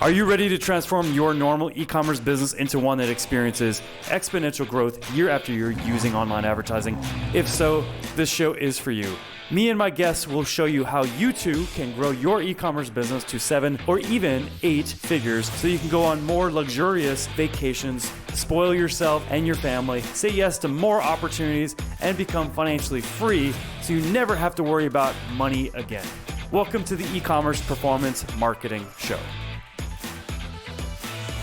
Are you ready to transform your normal e-commerce business into one that experiences exponential growth year after year using online advertising? If so, this show is for you. Me and my guests will show you how you too can grow your e-commerce business to 7 or even 8 figures so you can go on more luxurious vacations, spoil yourself and your family, say yes to more opportunities, and become financially free so you never have to worry about money again. Welcome to the E-commerce Performance Marketing Show.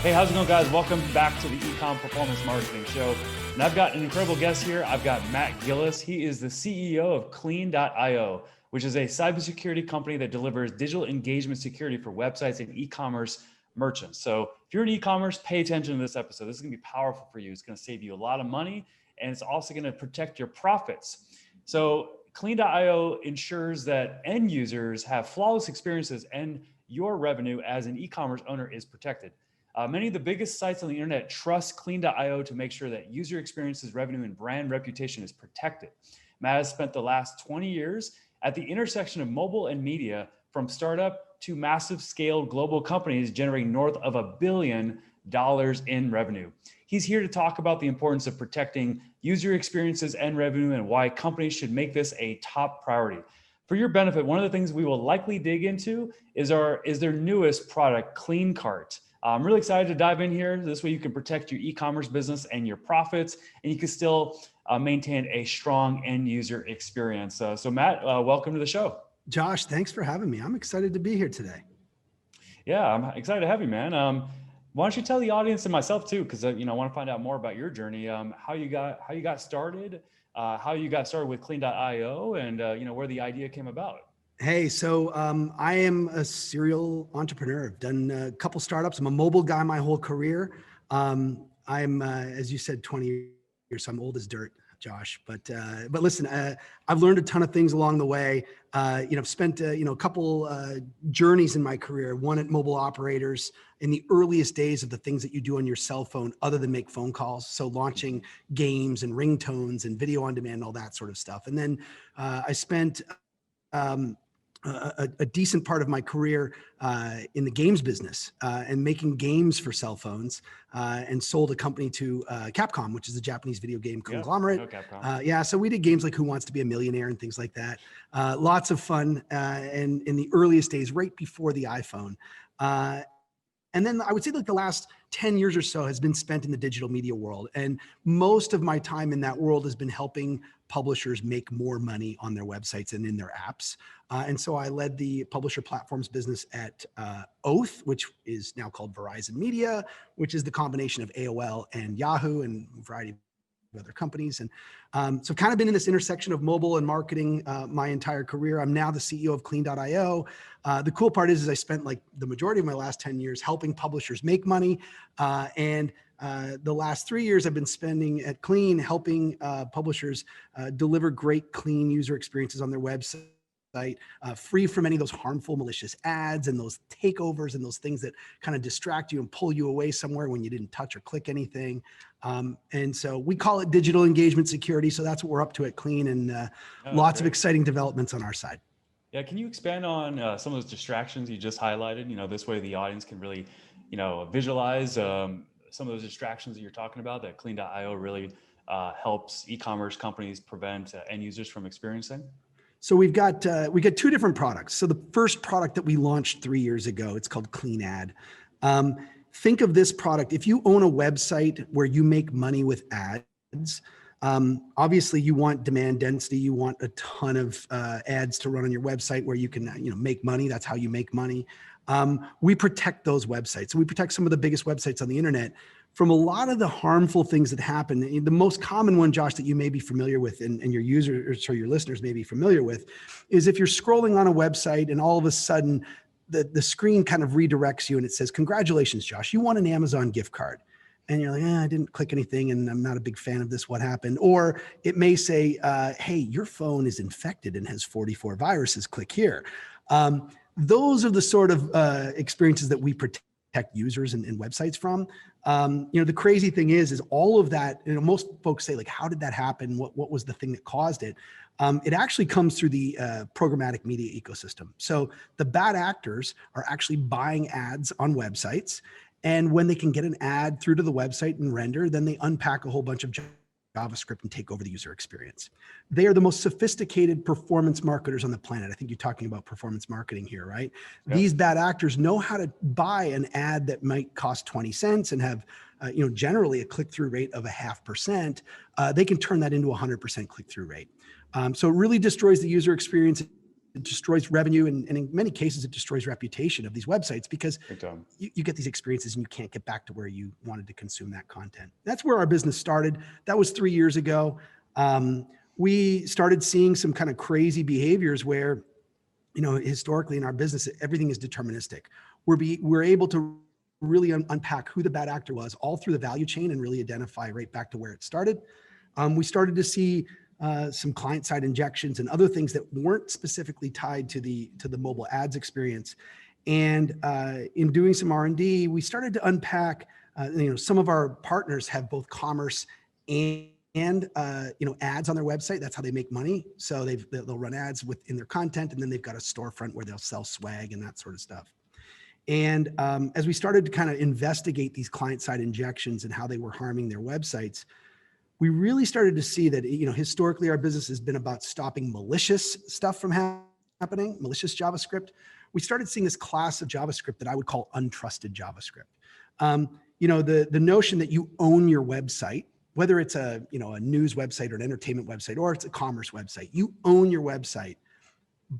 Hey, how's it going, guys? Welcome back to the E-com Performance Marketing Show. And I've got an incredible guest here. I've got Matt Gillis. He is the CEO of Clean.io, which is a cybersecurity company that delivers digital engagement security for websites and e-commerce merchants. So if you're in e-commerce, pay attention to this episode. This is going to be powerful for you. It's going to save you a lot of money, and it's also going to protect your profits. So Clean.io ensures that end users have flawless experiences and your revenue as an e-commerce owner is protected. Many of the biggest sites on the internet trust Clean.io to make sure that user experiences, revenue, and brand reputation is protected. Matt has spent the last 20 years at the intersection of mobile and media, from startup to massive scale global companies generating north of $1 billion in revenue. He's here to talk about the importance of protecting user experiences and revenue and why companies should make this a top priority. For your benefit, one of the things we will likely dig into is their newest product, CleanCart. I'm really excited to dive in here. This way you can protect your e-commerce business and your profits, and you can still maintain a strong end user experience. So Matt, welcome to the show. Josh, thanks for having me. I'm excited to be here today. Yeah, I'm excited to have you, man. Why don't you tell the audience and myself too, because I want to find out more about your journey, how you got started, how you got started with Clean.io, and where the idea came about. Hey, so I am a serial entrepreneur. I've done a couple startups. I'm a mobile guy my whole career. I'm, as you said, 20 years, so I'm old as dirt, Josh. But listen, I've learned a ton of things along the way. I've spent a couple journeys in my career. One at mobile operators in the earliest days of the things that you do on your cell phone, other than make phone calls. So launching games and ringtones and video on demand, all that sort of stuff. And then I spent a decent part of my career in the games business and making games for cell phones, and sold a company to Capcom, which is a Japanese video game conglomerate. So we did games like Who Wants to Be a Millionaire and things like that. Lots of fun and in the earliest days, right before the iPhone. And then I would say like the last 10 years or so has been spent in the digital media world. And most of my time in that world has been helping publishers make more money on their websites and in their apps. And so I led the publisher platforms business at Oath, which is now called Verizon Media, which is the combination of AOL and Yahoo and a variety of other companies. And so I've kind of been in this intersection of mobile and marketing my entire career. I'm now the CEO of Clean.io. The cool part is I spent like the majority of my last 10 years helping publishers make money. And the last 3 years I've been spending at Clean helping publishers deliver great, clean user experiences on their website. Free from any of those harmful, malicious ads and those takeovers and those things that kind of distract you and pull you away somewhere when you didn't touch or click anything. And so we call it digital engagement security. So that's what we're up to at Clean, and lots of exciting developments on our side. Yeah, can you expand on some of those distractions you just highlighted? This way the audience can really, visualize some of those distractions that you're talking about that Clean.io really helps e-commerce companies prevent end users from experiencing? So we got two different products. So the first product that we launched 3 years ago, it's called Clean Ad. Think of this product. If you own a website where you make money with ads, obviously you want demand density. You want a ton of ads to run on your website where you can make money. That's how you make money. We protect those websites. So we protect some of the biggest websites on the internet from a lot of the harmful things that happen. The most common one, Josh, that you may be familiar with and your users or your listeners may be familiar with is if you're scrolling on a website and all of a sudden the screen kind of redirects you and it says, "Congratulations, Josh, you won an Amazon gift card." And you're like, I didn't click anything and I'm not a big fan of this. What happened? Or it may say, hey, your phone is infected and has 44 viruses. Click here. Those are the sort of experiences that we protect users and websites from. The crazy thing is all of that, most folks say like, how did that happen? What was the thing that caused it? It actually comes through the programmatic media ecosystem. So the bad actors are actually buying ads on websites. And when they can get an ad through to the website and render, then they unpack a whole bunch of JavaScript and take over the user experience. They are the most sophisticated performance marketers on the planet. I think you're talking about performance marketing here, right? Yep. These bad actors know how to buy an ad that might cost 20 cents and have generally a click-through rate of 0.5%. They can turn that into a 100% click-through rate. So it really destroys the user experience. It destroys revenue, and in many cases, it destroys reputation of these websites because you get these experiences and you can't get back to where you wanted to consume that content. That's where our business started. That was 3 years ago. We started seeing some kind of crazy behaviors where, historically in our business, everything is deterministic. We're able to really unpack who the bad actor was all through the value chain and really identify right back to where it started. We started to see some client-side injections and other things that weren't specifically tied to the mobile ads experience. And in doing some R&D, we started to unpack. Some of our partners have both commerce and ads on their website. That's how they make money. So they'll run ads within their content, and then they've got a storefront where they'll sell swag and that sort of stuff. And as we started to kind of investigate these client-side injections and how they were harming their websites, we really started to see that, historically our business has been about stopping malicious stuff from happening, malicious JavaScript. We started seeing this class of JavaScript that I would call untrusted JavaScript. The notion that you own your website, whether it's a news website or an entertainment website, or it's a commerce website, you own your website,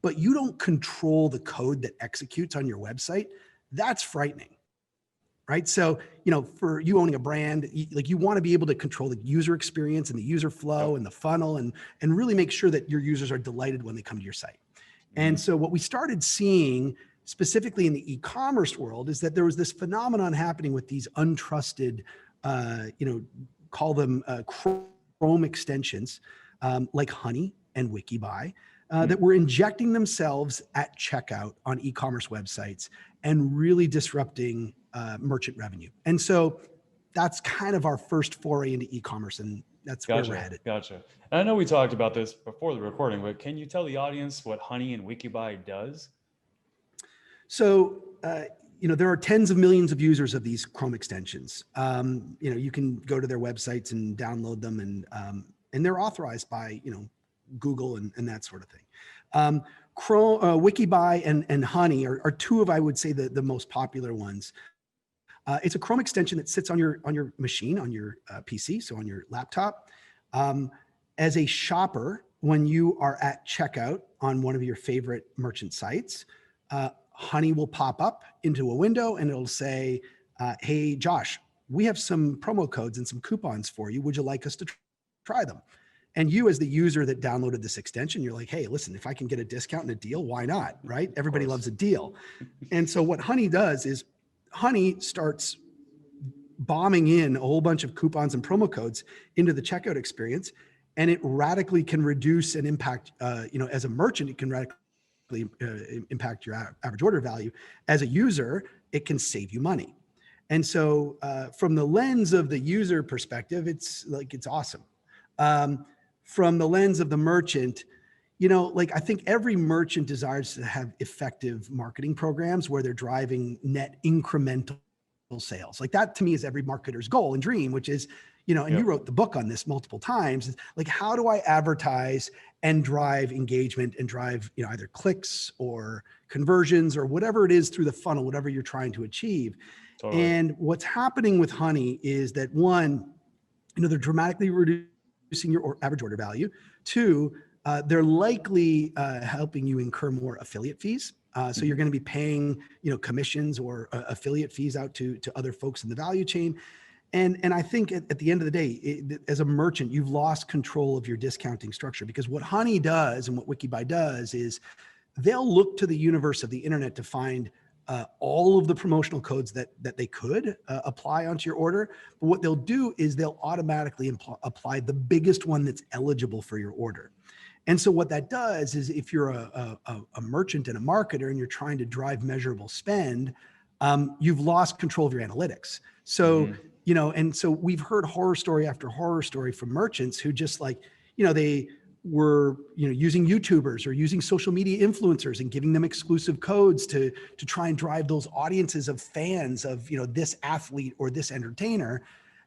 but you don't control the code that executes on your website. That's frightening. Right. So, for you owning a brand, you want to be able to control the user experience and the user flow and the funnel and really make sure that your users are delighted when they come to your site. And so what we started seeing specifically in the e-commerce world is that there was this phenomenon happening with these untrusted, call them Chrome extensions like Honey and WikiBuy that were injecting themselves at checkout on e-commerce websites and really disrupting merchant revenue. And so that's kind of our first foray into e-commerce, and that's where we're headed. Gotcha. And I know we talked about this before the recording, but can you tell the audience what Honey and WikiBuy does? So, there are tens of millions of users of these Chrome extensions. You can go to their websites and download them, and they're authorized by, Google and that sort of thing. Chrome, WikiBuy and Honey are two of, I would say, the most popular ones. It's a Chrome extension that sits on your machine, on your PC, so on your laptop. As a shopper, when you are at checkout on one of your favorite merchant sites, Honey will pop up into a window and it'll say, hey, Josh, we have some promo codes and some coupons for you. Would you like us to try them? And you, as the user that downloaded this extension, you're like, hey, listen, if I can get a discount and a deal, why not, right? Everybody loves a deal. And so what Honey does is Honey starts bombing in a whole bunch of coupons and promo codes into the checkout experience, and it radically can reduce and impact, as a merchant, it can radically impact your average order value. As a user, it can save you money. And so from the lens of the user perspective, it's awesome. From the lens of the merchant, I think every merchant desires to have effective marketing programs where they're driving net incremental sales. Like that to me is every marketer's goal and dream, which is, and you wrote the book on this multiple times, like how do I advertise and drive engagement and drive, either clicks or conversions or whatever it is through the funnel, whatever you're trying to achieve. Totally. And what's happening with Honey is that one, they're dramatically reducing your average order value. Two, they're likely helping you incur more affiliate fees. So you're going to be paying, commissions or affiliate fees out to other folks in the value chain. And I think at the end of the day, as a merchant, you've lost control of your discounting structure, because what Honey does and what WikiBuy does is they'll look to the universe of the internet to find all of the promotional codes that they could apply onto your order. But what they'll do is they'll automatically apply the biggest one that's eligible for your order. And so what that does is if you're a merchant and a marketer and you're trying to drive measurable spend, you've lost control of your analytics. So, and so we've heard horror story after horror story from merchants who just they we're using YouTubers or using social media influencers and giving them exclusive codes to try and drive those audiences of fans of this athlete or this entertainer.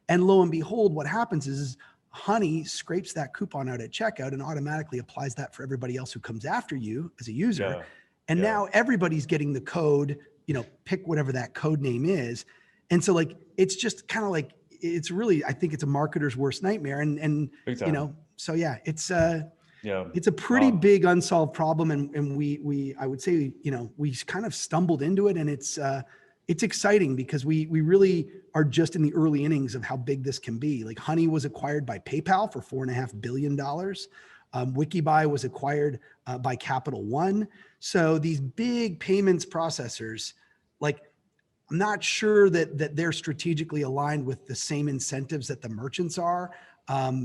And lo and behold, what happens is Honey scrapes that coupon out at checkout and automatically applies that for everybody else who comes after you as a user. Yeah. And now everybody's getting the code, pick whatever that code name is. And so like, it's just kind of like, it's really, I think it's a marketer's worst nightmare. And so yeah, it's a pretty big unsolved problem. And we, I would say, we kind of stumbled into it, and it's exciting because we really are just in the early innings of how big this can be. Like Honey was acquired by PayPal for $4.5 billion. WikiBuy was acquired by Capital One. So these big payments processors, like, I'm not sure that they're strategically aligned with the same incentives that the merchants are,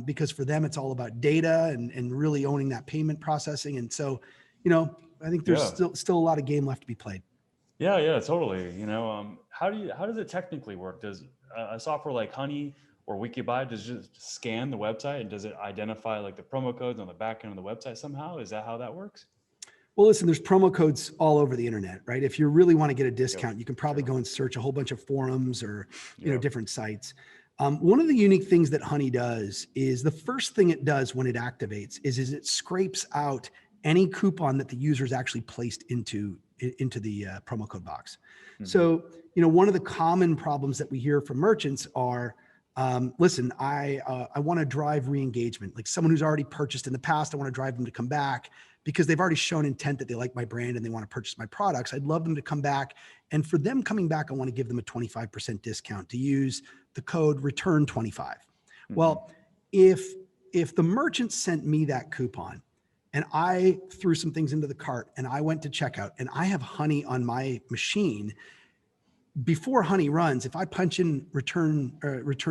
because for them, it's all about data and really owning that payment processing. And so, I think there's still a lot of game left to be played. Yeah, totally. How does it technically work? Does a software like Honey or WikiBuy just scan the website, and does it identify like the promo codes on the back end of the website somehow? Is that how that works? Well, listen, there's promo codes all over the internet, right? If you really want to get a discount, you can probably go and search a whole bunch of forums or, different sites. One of the unique things that Honey does is the first thing it does when it activates is it scrapes out any coupon that the user's actually placed into the promo code box. Mm-hmm. So, one of the common problems that we hear from merchants are, listen, I want to drive re-engagement. Like someone who's already purchased in the past, I want to drive them to come back because they've already shown intent that they like my brand and they want to purchase my products. I'd love them to come back. And for them coming back, I want to give them a 25% discount to use the code return 25. Mm-hmm. Well, if the merchant sent me that coupon and I threw some things into the cart and I went to checkout and I have Honey on my machine, before Honey runs, if I punch in return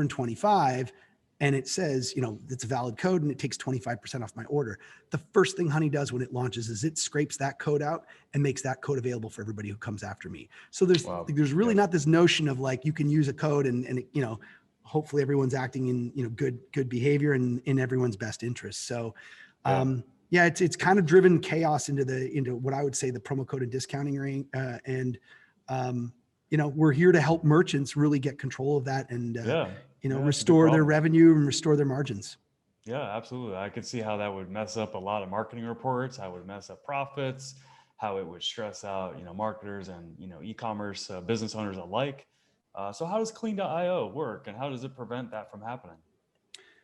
25 and it says, it's a valid code and it takes 25% off my order, the first thing Honey does when it launches is it scrapes that code out and makes that code available for everybody who comes after me. So there's really not this notion of like, you can use a code and hopefully everyone's acting in, good behavior and in everyone's best interest. So, it's kind of driven chaos into what I would say the promo code and discounting ring. We're here to help merchants really get control of that and, restore their revenue and restore their margins. Yeah, absolutely. I could see how that would mess up a lot of marketing reports, how it would mess up profits, how it would stress out, marketers and, e-commerce business owners alike. So how does Clean.io work and how does it prevent that from happening?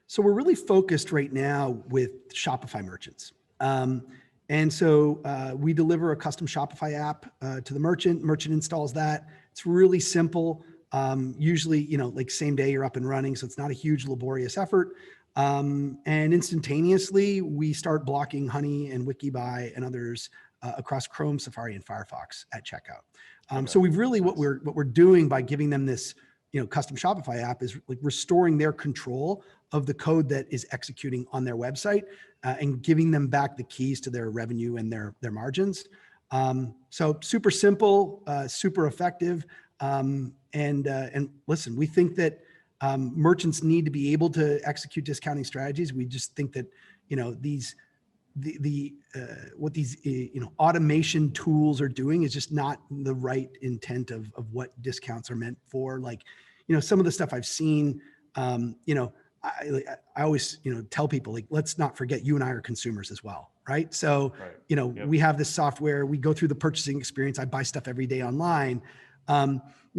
So we're really focused right now with Shopify merchants. And so we deliver a custom Shopify app to the merchant installs that. It's really simple. Usually, like same day you're up and running. So it's not a huge laborious effort. And instantaneously we start blocking Honey and WikiBuy and others across Chrome, Safari, and Firefox at checkout. So we've really, what we're doing by giving them this, custom Shopify app is like restoring their control of the code that is executing on their website and giving them back the keys to their revenue and their margins. So super simple, super effective. And listen, we think that merchants need to be able to execute discounting strategies. We just think that, what these automation tools are doing is just not the right intent of what discounts are meant for. Like, some of the stuff I've seen, I always, tell people, like, let's not forget you and I are consumers as well. Right. So, we have this software, we go through the purchasing experience. I buy stuff every day online.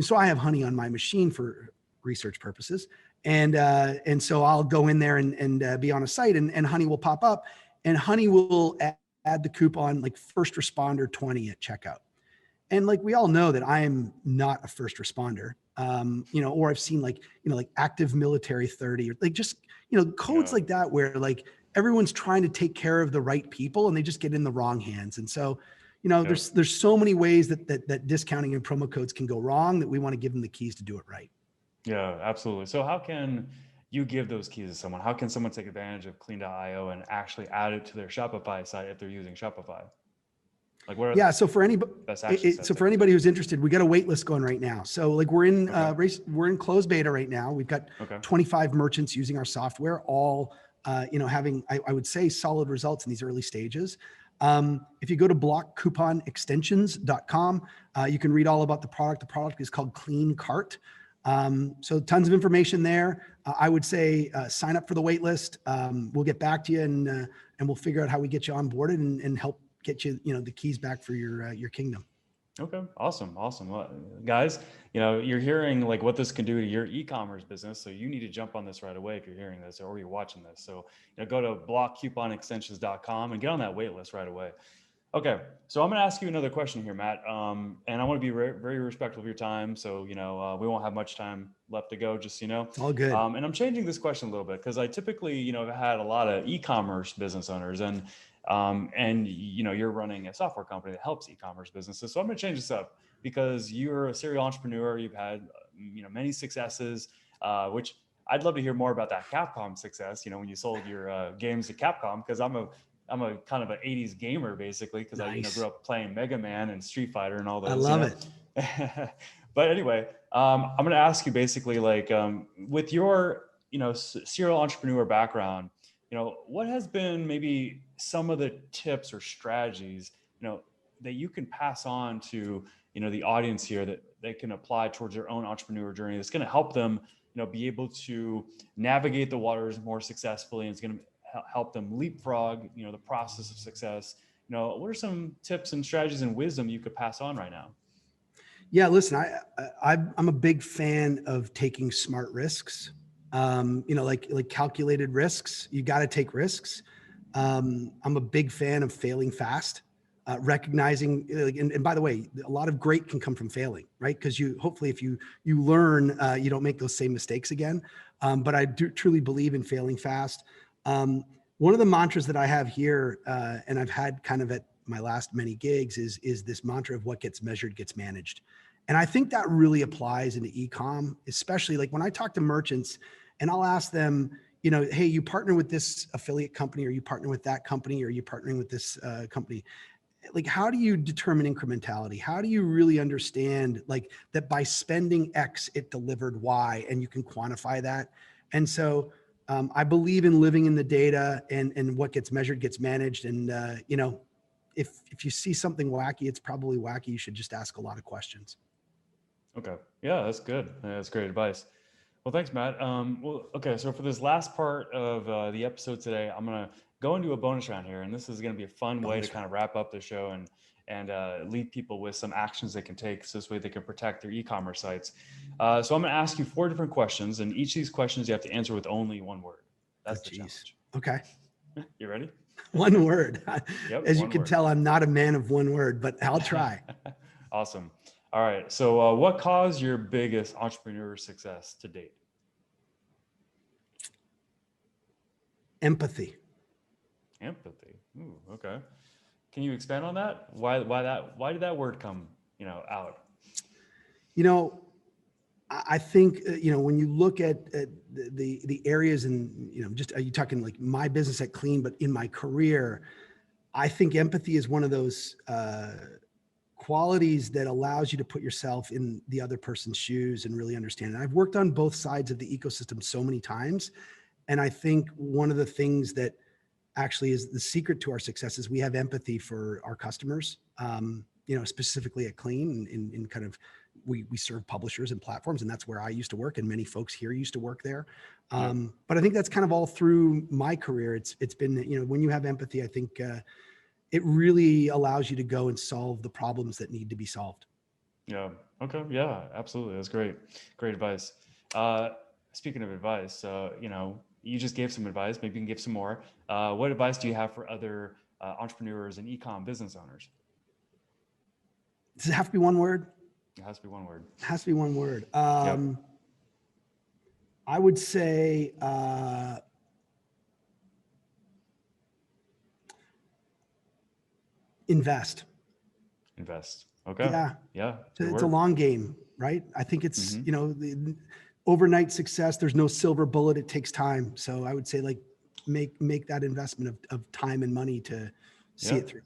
So I have Honey on my machine for research purposes. And so I'll go in there and be on a site and Honey will pop up and Honey will add the coupon like first responder 20 at checkout. And like, we all know that I am not a first responder, or I've seen like active military 30 or like just, codes like that where like everyone's trying to take care of the right people and they just get in the wrong hands. And so, there's so many ways that discounting and promo codes can go wrong that we want to give them the keys to do it right. Yeah, absolutely. So how can you give those keys to someone? How can someone take advantage of Clean.io and actually add it to their Shopify site if they're using Shopify? Like what are so for anybody who's interested, we got a wait list going right now. So like we're in closed beta right now. We've got 25 merchants using our software, all having, I would say, solid results in these early stages. If you go to blockcouponextensions.com, you can read all about the product. The product is called 𝐶leanCart. So tons of information there. I would say sign up for the wait list. We'll get back to you and we'll figure out how we get you onboarded and help get you, the keys back for your kingdom. Okay. Awesome. Well, guys, you're hearing like what this can do to your e-commerce business. So you need to jump on this right away if you're hearing this or you're watching this. So go to blockcouponextensions.com and get on that wait list right away. Okay. So I'm going to ask you another question here, Matt. And I want to be very, very respectful of your time. So, we won't have much time left to go, just, All good. And I'm changing this question a little bit because I typically, have had a lot of e-commerce business owners and you're running a software company that helps e-commerce businesses. So I'm going to change this up because you're a serial entrepreneur. You've had, many successes, which I'd love to hear more about that Capcom success, when you sold your games to Capcom, because I'm a kind of an 80s gamer basically, because Nice. I grew up playing Mega Man and Street Fighter and all those. I love it. But anyway, I'm going to ask you basically like with your, serial entrepreneur background, what has been maybe some of the tips or strategies, that you can pass on to, the audience here that they can apply towards their own entrepreneur journey that's going to help them, be able to navigate the waters more successfully, and it's going to help them leapfrog, the process of success. What are some tips and strategies and wisdom you could pass on right now? Yeah, listen, I'm a big fan of taking smart risks. Like calculated risks. You got to take risks. I'm a big fan of failing fast, recognizing, and by the way, a lot of great can come from failing, right? Because hopefully if you learn, you don't make those same mistakes again. But I do truly believe in failing fast. One of the mantras that I have here, and I've had kind of at my last many gigs, is this mantra of what gets measured gets managed. And I think that really applies into e-com, especially like when I talk to merchants and I'll ask them, hey, you partner with this affiliate company, or you partner with that company, or you partnering with this company. Like, how do you determine incrementality? How do you really understand like that by spending X, it delivered Y, and you can quantify that? And so I believe in living in the data, and what gets measured gets managed. And, if you see something wacky, it's probably wacky. You should just ask a lot of questions. Okay. Yeah, that's good. That's great advice. Well, thanks, Matt. Okay. So for this last part of the episode today, I'm going to go into a bonus round here, and this is going to be a fun way to kind of wrap up the show and leave people with some actions they can take, so this way they can protect their e-commerce sites. So I'm going to ask you 4 different questions, and each of these questions you have to answer with only one word. That's the challenge. Okay. You ready? One word. Yep, As you can tell, I'm not a man of one word, but I'll try. Awesome. All right. So what caused your biggest entrepreneur success to date? Empathy. Empathy. Ooh, okay. Can you expand on that? Why did that word come, out? I think, when you look at the areas and, just, are you talking like my business at Clean, but in my career, I think empathy is one of those qualities that allows you to put yourself in the other person's shoes and really understand. And I've worked on both sides of the ecosystem so many times. And I think one of the things that actually is the secret to our success is we have empathy for our customers, specifically at Clean, in kind of, we serve publishers and platforms, and that's where I used to work, and many folks here used to work there. But I think that's kind of all through my career. It's been, when you have empathy, I think it really allows you to go and solve the problems that need to be solved. Yeah. Okay. Yeah, absolutely. That's great. Great advice. Speaking of advice, you just gave some advice. Maybe you can give some more. What advice do you have for other entrepreneurs and e-com business owners? Does it have to be one word? It has to be one word. It has to be one word. Yep. I would say invest. Invest. Okay. Yeah. Yeah. It's a long game, right? I think it's, the overnight success. There's no silver bullet. It takes time. So I would say like make that investment of time and money to see it through.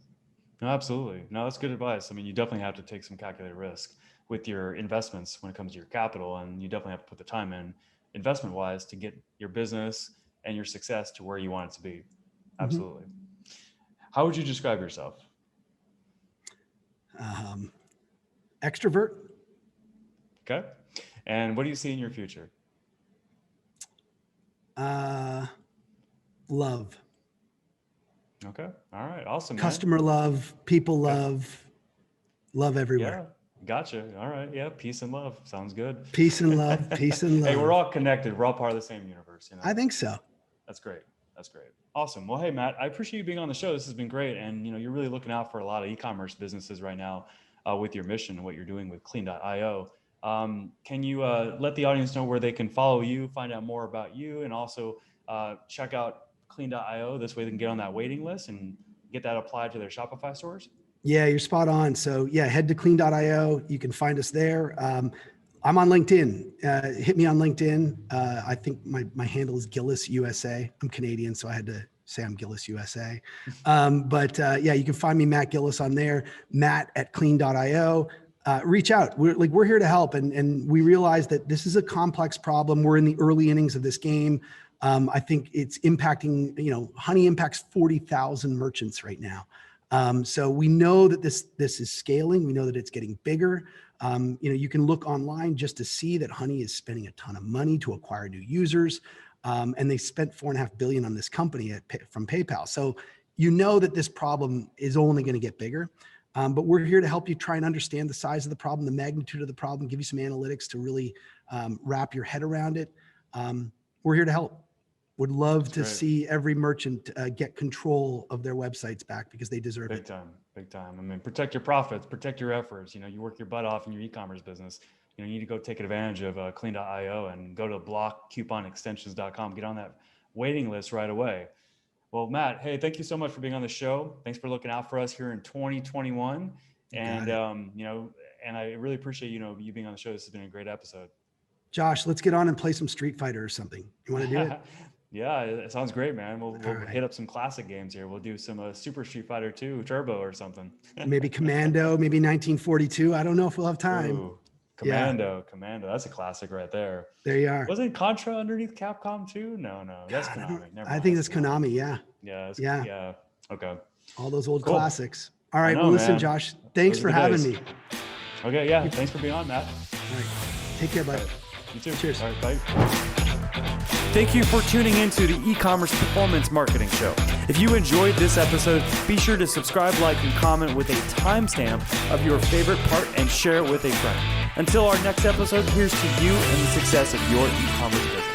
No, absolutely. No, that's good advice. I mean, you definitely have to take some calculated risk with your investments when it comes to your capital, and you definitely have to put the time in investment wise to get your business, and your success to where you want it to be. Absolutely. How would you describe yourself? Extrovert. Okay. And what do you see in your future? Love. Okay. All right. Awesome. Customer love, people love everywhere. Yeah. Gotcha. All right. Yeah. Peace and love. Sounds good. Peace and love. Peace and love. Hey, we're all connected. We're all part of the same universe. You know? I think so. That's great. That's great. Awesome. Well, hey, Matt, I appreciate you being on the show. This has been great. And, you're really looking out for a lot of e-commerce businesses right now with your mission and what you're doing with Clean.io. Can you let the audience know where they can follow you, find out more about you, and also check out Clean.io? This way they can get on that waiting list and get that applied to their Shopify stores? Yeah, you're spot on. So yeah, head to Clean.io. You can find us there. I'm on LinkedIn. Hit me on LinkedIn. I think my handle is Gillis USA. I'm Canadian, so I had to say I'm Gillis USA. But yeah, you can find me, Matt Gillis, on there, matt@clean.io. Reach out. We're here to help. And we realize that this is a complex problem. We're in the early innings of this game. I think it's impacting, Honey impacts 40,000 merchants right now. So we know that this is scaling. We know that it's getting bigger. You can look online just to see that Honey is spending a ton of money to acquire new users. And they spent $4.5 billion on this company from PayPal. So that this problem is only going to get bigger. But we're here to help you try and understand the size of the problem, the magnitude of the problem, give you some analytics to really wrap your head around it. We're here to help. Would love to see every merchant get control of their websites back because they deserve it. Big time. I mean, protect your profits, protect your efforts. You work your butt off in your e-commerce business. You need to go take advantage of Clean.io and go to blockcouponextensions.com. Get on that waiting list right away. Well, Matt, hey, thank you so much for being on the show. Thanks for looking out for us here in 2021. And, and I really appreciate, you being on the show. This has been a great episode. Josh, let's get on and play some Street Fighter or something. You want to do it? Yeah, it sounds great, man. We'll hit up some classic games here. We'll do some Super Street Fighter 2 Turbo or something. Maybe Commando, maybe 1942. I don't know if we'll have time. Ooh, Commando. That's a classic right there. There you are. Wasn't Contra underneath Capcom too? No. That's Konami. I think that's Konami. Yeah. Yeah. Okay. All those old classics. All right. Well, listen, man. Josh, thanks for having me. Okay. Yeah. Thanks for being on, Matt. All right. Take care, bud. You too. Cheers. All right. Bye. Thank you for tuning into the e-commerce performance marketing show. If you enjoyed this episode, be sure to subscribe, like, and comment with a timestamp of your favorite part and share it with a friend. Until our next episode, here's to you and the success of your e-commerce business.